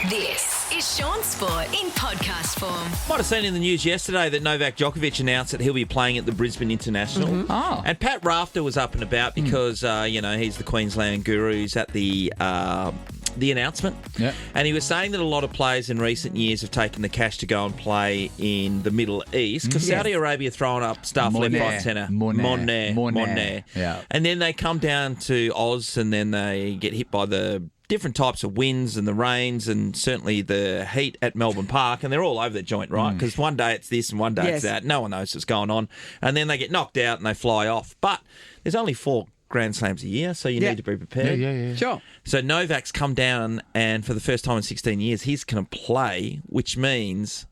This is Shaun Sport in podcast form. Might have seen in the news yesterday that Novak Djokovic announced that he'll be playing at the Brisbane International. Mm-hmm. Oh. And Pat Rafter was up and about because, he's the Queensland guru. He's at the announcement. Yeah. And he was saying that a lot of players in recent years have taken the cash to go and play in the Middle East because Saudi Arabia throwing up stuff left, right and centre. Monnair. Yeah. And then they come down to Oz and then they get hit by the different types of winds and the rains and certainly the heat at Melbourne Park, and they're all over the joint, right? Because one day it's this and one day it's that. No one knows what's going on. And then they get knocked out and they fly off. But there's only 4 Grand Slams a year, so you need to be prepared. Yeah. Sure. So Novak's come down and for the first time in 16 years, he's going to play, which means...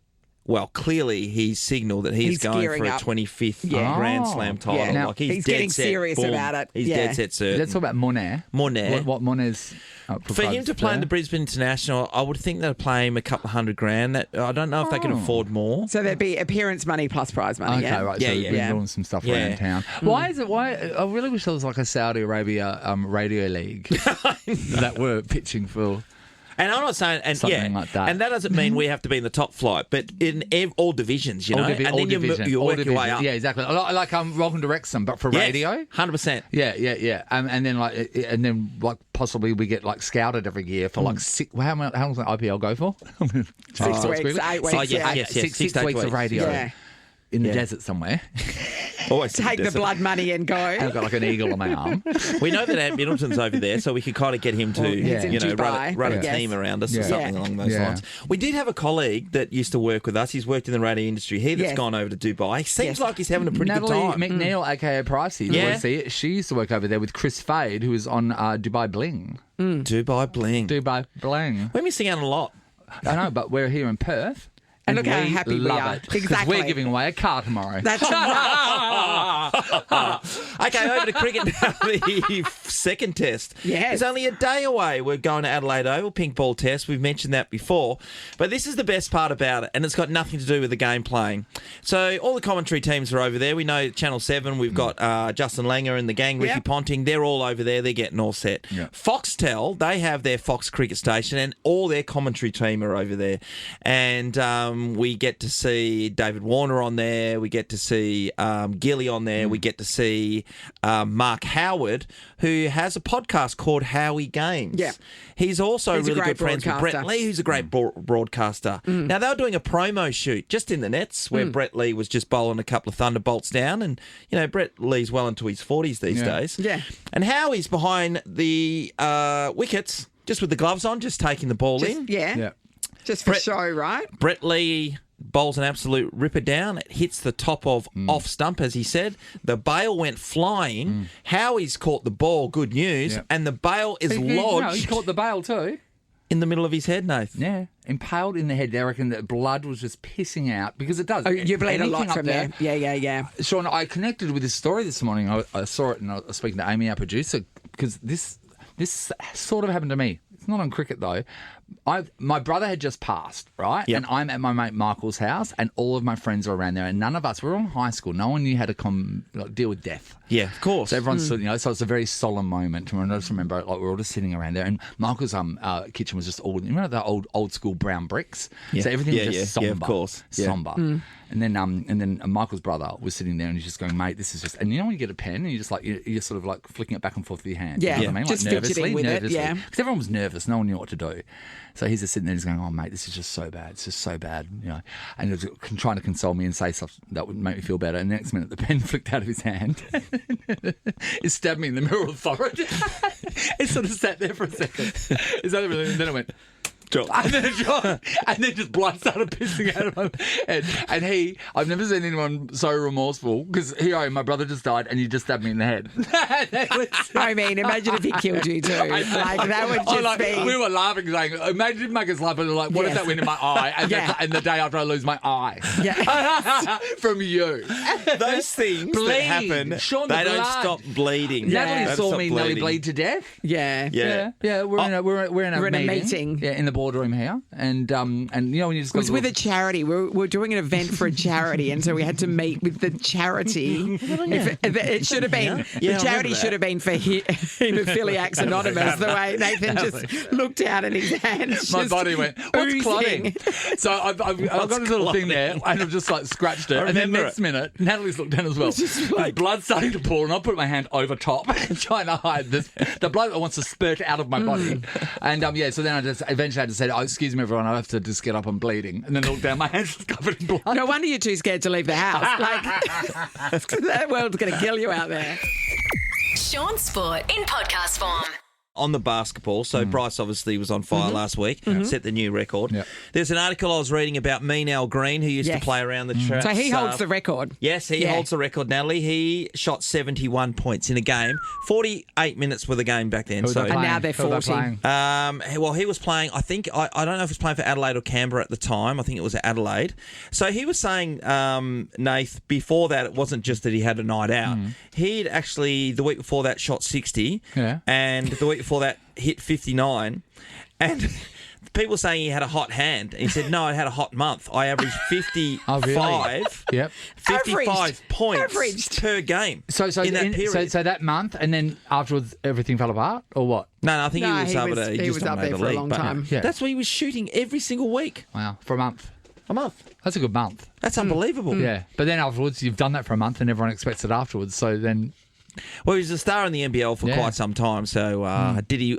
Well, clearly he's signalled that he's going for a 25th Grand Slam title. Yeah. Now, Like he's dead getting set, serious boom. about it. He's Yeah. dead set certain. Let's talk about Monnair. Monnair. What Monnair's For him to play in the Brisbane International, I would think they'd play him a couple of $100,000. That I don't know if they can afford more. So there'd be appearance money plus prize money. Okay, right. So we've been doing some stuff around town. Why is it? Why I really wish there was like a Saudi Arabia radio league that were pitching for. And I'm not saying, and Something like that. and that doesn't mean we have to be in the top flight, but in all divisions, you know, and then you work your way up. Yeah, exactly. Like Welcome to Wrexham, but for radio. 100%. Yeah. And then possibly we get like scouted every year for like 6. How long does the IPL go for? 6 weeks, 8 weeks. Oh, yes. 6 to 8 weeks of radio. Yeah. In the desert somewhere. Always Take the blood money and go. I've got like an eagle on my arm. We know that Ant Middleton's over there, so we could kind of get him to, he's in Dubai, run a I guess. team around us or Yeah. something along those lines. We did have a colleague that used to work with us. He's worked in the radio industry here that's gone over to Dubai. Seems like he's having a pretty Natalie good time. McNeil, aka Pricey. Yeah. See it? She used to work over there with Chris Fade, who was on Dubai Bling. Dubai Bling. Dubai Bling. We're missing out on a lot. I know, but we're here in Perth. And look how happy we love are. it, 'cause Exactly. we're giving away a car tomorrow. That's right. Okay, over to cricket now. The second test. Yes. It's only a day away. We're going to Adelaide Oval, pink ball test. We've mentioned that before. But this is the best part about it, and it's got nothing to do with the game playing. So all the commentary teams are over there. We know Channel 7, we've got Justin Langer and the gang, Ricky Ponting. They're all over there. They're getting all set. Yep. Foxtel, they have their Fox cricket station, and all their commentary team are over there. And we get to see David Warner on there. We get to see Gilly on there. We get to see Mark Howard, who has a podcast called Howie Games. Yeah. He's also He's a really great good friends with Brett broadcaster. Lee, who's a great broadcaster. Now, they were doing a promo shoot just in the nets where Brett Lee was just bowling a couple of thunderbolts down. And, Brett Lee's well into his 40s these days. Yeah. And Howie's behind the wickets, just with the gloves on, just taking the ball in. Yeah. Just for show, right? Brett Lee bowls an absolute ripper down. It hits the top of off stump, as he said. The bail went flying. Howie's caught the ball, good news, Yep. and the bail is He lodged caught the bail too. in the middle of his head, Nath. Yeah. Impaled in the head. They reckon that blood was just pissing out because it does. Oh, you bleed a lot Anything up from there. Yeah. Shaun, I connected with this story this morning. I saw it and I was speaking to Amy, our producer, because this sort of happened to me. It's not on cricket though. My brother had just passed, right? Yep. And I'm at my mate Michael's house and all of my friends are around there and none of us, we were in high school, no one knew how to deal with death. Yeah, of course. So everyone's, so it's a very solemn moment. And I just remember, we're all just sitting around there, and Michael's kitchen was just all, the old school brown bricks. Yeah. So everything was Yeah, just yeah, somber, yeah, of course. Yeah. somber. And then Michael's brother was sitting there, and he's just going, mate, this is just. And when you get a pen, and you just you're sort of like flicking it back and forth with your hand. Yeah. You know what I mean? Just fidgeting with it, yeah. Because everyone was nervous, no one knew what to do. So he's just sitting there, he's going, oh mate, this is just so bad. It's just so bad, And he was trying to console me and say stuff that would make me feel better. And the next minute, the pen flicked out of his hand. It stabbed me in the middle of the forehead. It sort of sat there for a second. And then it went. Drop. And then it dropped, and then just blood started pissing out of my head. And I've never seen anyone so remorseful because my brother just died and he just stabbed me in the head. I mean, imagine if he killed you too. Like, that would just be... We were laughing, saying, imagine if Mug is laughing, like, what if that went in my eye? And, and the day after I lose my eye. Yeah. From you. Those things that happen, Shaun, they the don't blood. stop bleeding. Natalie They don't saw stop me nearly bleeding. bleed to death. Yeah. Yeah. Yeah, we're in a We're in a meeting. meeting. Yeah, in the boardroom here, and you know when you just It was with a charity. We're doing an event for a charity, and so we had to meet with the charity. It should have been the charity should have been for Haemophiliacs Anonymous. The way Nathan just looked out at his hands. My body went, what's clotting? So I've got this little thing there, and I've just like scratched it. And then next minute, Natalie's looked down as well. Like, blood's starting to pour, and I put my hand over top, trying to hide the blood that wants to spurt out of my body. And so then I just eventually had to say, excuse me, everyone, I have to just get up, I'm bleeding. And then look down, my hand's covered in blood. No wonder you're too scared to leave the house. Like, that world's going to kill you out there. Shaun Sport in podcast form. On the basketball, so Bryce obviously was on fire last week, set the new record. Yep. There's an article I was reading about Mean Green, who used to play around the track. So he holds the record. Yes, he holds the record, Natalie. He shot 71 points in a game. 48 minutes were the game back then. And now they're 40. Well, he was playing, I think, I don't know if he was playing for Adelaide or Canberra at the time. I think it was Adelaide. So he was saying, Nath, before that, it wasn't just that he had a night out. He'd actually, the week before that, shot 60. Yeah. And the week before that, hit 59. And people were saying he had a hot hand. And he said, no, I had a hot month. I averaged 55. Oh, really? Yep. 55 points per game in that period. So that month, and then afterwards everything fell apart, or what? No, I think he was able to. He was up there for a long time. Yeah. That's what he was shooting every single week. Wow, for a month. A month. That's a good month. That's unbelievable. Yeah, but then afterwards, you've done that for a month, and everyone expects it afterwards. So then. Well, he was a star in the NBL for quite some time. So,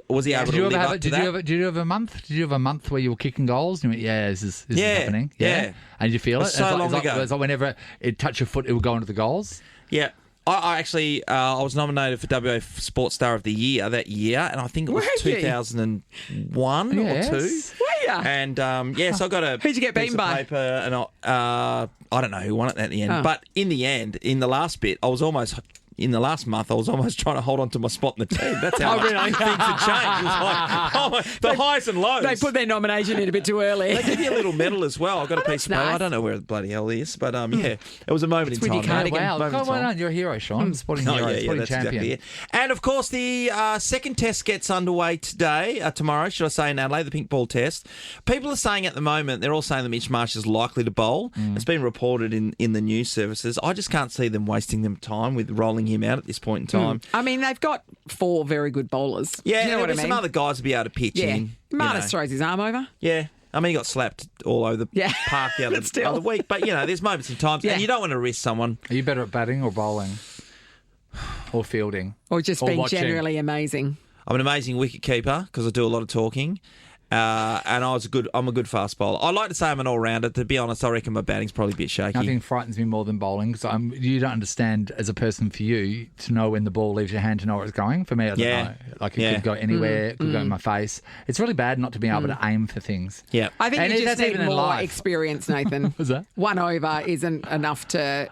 was he able to live up to that? Did you have a month? Did you have a month where you were kicking goals? And you went, this is happening. Yeah. And you feel it? So long ago. It's like whenever it touched your foot, it would go into the goals. Yeah. I actually I was nominated for WA Sports Star of the Year that year, and I think it was 2001 or 2. Were you? And so I got a Who'd you get piece beaten of by? paper, and I don't know who won it at the end. But in the end, in the last bit, in the last month, I was almost trying to hold on to my spot in the team. That's how much things had changed. It was like, the highs and lows. They put their nomination in a bit too early. They give you a little medal as well. I got a piece of paper. nice. I don't know where the bloody hell it is, but it was a moment in with time. your cardigan. Wow, Moment in well time. done. You're a hero, Shaun. Sporting hero, sporting that's champion. exactly it. And of course, the second test gets underway tomorrow, should I say, in Adelaide, the pink ball test. People are saying at the moment, they're all saying that Mitch Marsh is likely to bowl. It's been reported in the news services. I just can't see them wasting them time with rolling him out at this point in time. I mean, they've got 4 very good bowlers. Yeah, Do you know what I mean? some other guys will be able to pitch in. Martis throws his arm over. Yeah. I mean, he got slapped all over the park the other week. But, there's moments and times, and you don't want to risk someone. Are you better at batting or bowling? Or fielding? Or just being watching? generally amazing. I'm an amazing wicket keeper because I do a lot of talking. And I'm a good fast bowler. I like to say I'm an all-rounder. To be honest, I reckon my batting's probably a bit shaky. Nothing frightens me more than bowling because you don't understand as a person for you to know when the ball leaves your hand to know where it's going. For me, I don't know. Like it could go anywhere, it could go in my face. It's really bad not to be able to aim for things. Yeah. I think you just need more experience, Nathan. What's that? 1 over isn't enough to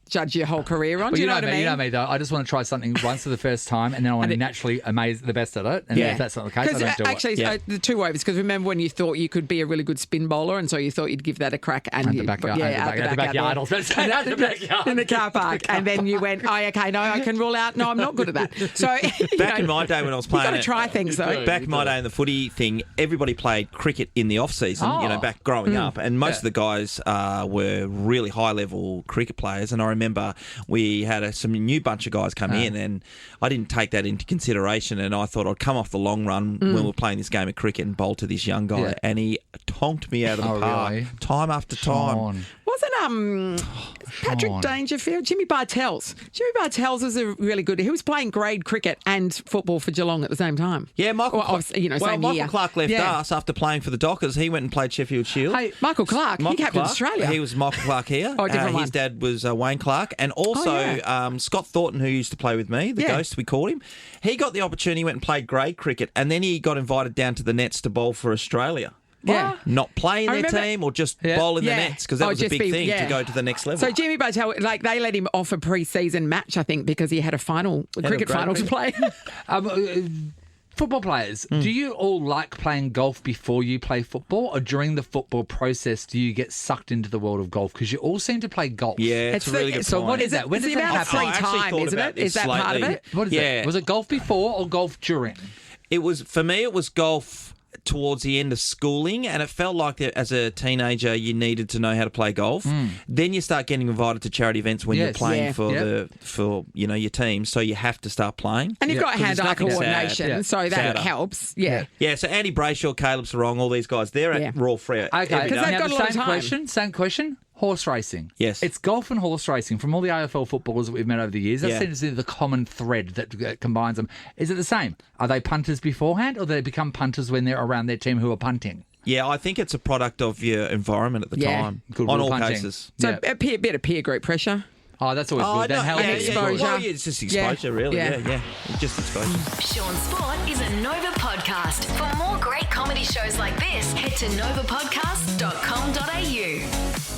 judge your whole career on. Well, Do you know what I mean? You know me, though. I just want to try something once for the first time, and then I want to naturally amaze the best at it. And if that's not the case, I don't do it. The 2 overs, because remember when you thought you could be a really good spin bowler, and so you thought you'd give that a crack, and At the backyard. in the car park, and then you went, I can rule out. No, I'm not good at that. So back in my day when I was playing, you got to try things though. Back in my day in the footy thing, everybody played cricket in the off season. Back growing up, and most of the guys were really high level cricket players. And I remember we had some new bunch of guys come in, and I didn't take that into consideration, and I thought I'd come off the long run when we were playing this game of cricket and bowl to this young guy, and he tonked me out of the park time after time. Wasn't Patrick Dangerfield, Jimmy Bartels? Jimmy Bartels was a really good. He was playing grade cricket and football for Geelong at the same time. Yeah, Michael Clark left us after playing for the Dockers. He went and played Sheffield Shield. Hey, Michael Clark, he captained Australia. He was Michael Clark here. His dad was Wayne Clark, and also Scott Thornton, who used to play with me, the Ghost we called him. He got the opportunity, went and played grade cricket, and then he got invited down to the nets to bowl for Australia. Yeah. Not play in their team or just bowl in the nets, because that was a big thing to go to the next level. So Jimmy Bartel, they let him off a pre-season match, I think, because he had a cricket final to play. Football players, do you all like playing golf before you play football, or during the football process do you get sucked into the world of golf? Because you all seem to play golf. Yeah, it's a really good point. So what is that? When does that happen? Free time, isn't it? Is that part of it? What is it? Was it golf before or golf during? For me, it was golf towards the end of schooling, and it felt like that as a teenager you needed to know how to play golf. Then you start getting invited to charity events when you're playing for your team, so you have to start playing. And you've got hand-eye coordination, so that Sadder. helps. Yeah, so Andy Brayshaw, Caleb Sarong, all these guys, they're at Raw Free. Okay, Because they've got a lot of time. Same question. Horse racing. Yes. It's golf and horse racing. From all the AFL footballers that we've met over the years, that seems to be the common thread that combines them. Is it the same? Are they punters beforehand, or do they become punters when they're around their team who are punting? Yeah, I think it's a product of your environment at the time. Good on all punting. cases. So a bit of peer group pressure. Oh, that's always good. Then exposure. Well, it's just exposure, really. Yeah. It's just exposure. Shaun Sport is a Nova podcast. For more great comedy shows like this, head to novapodcast.com.au.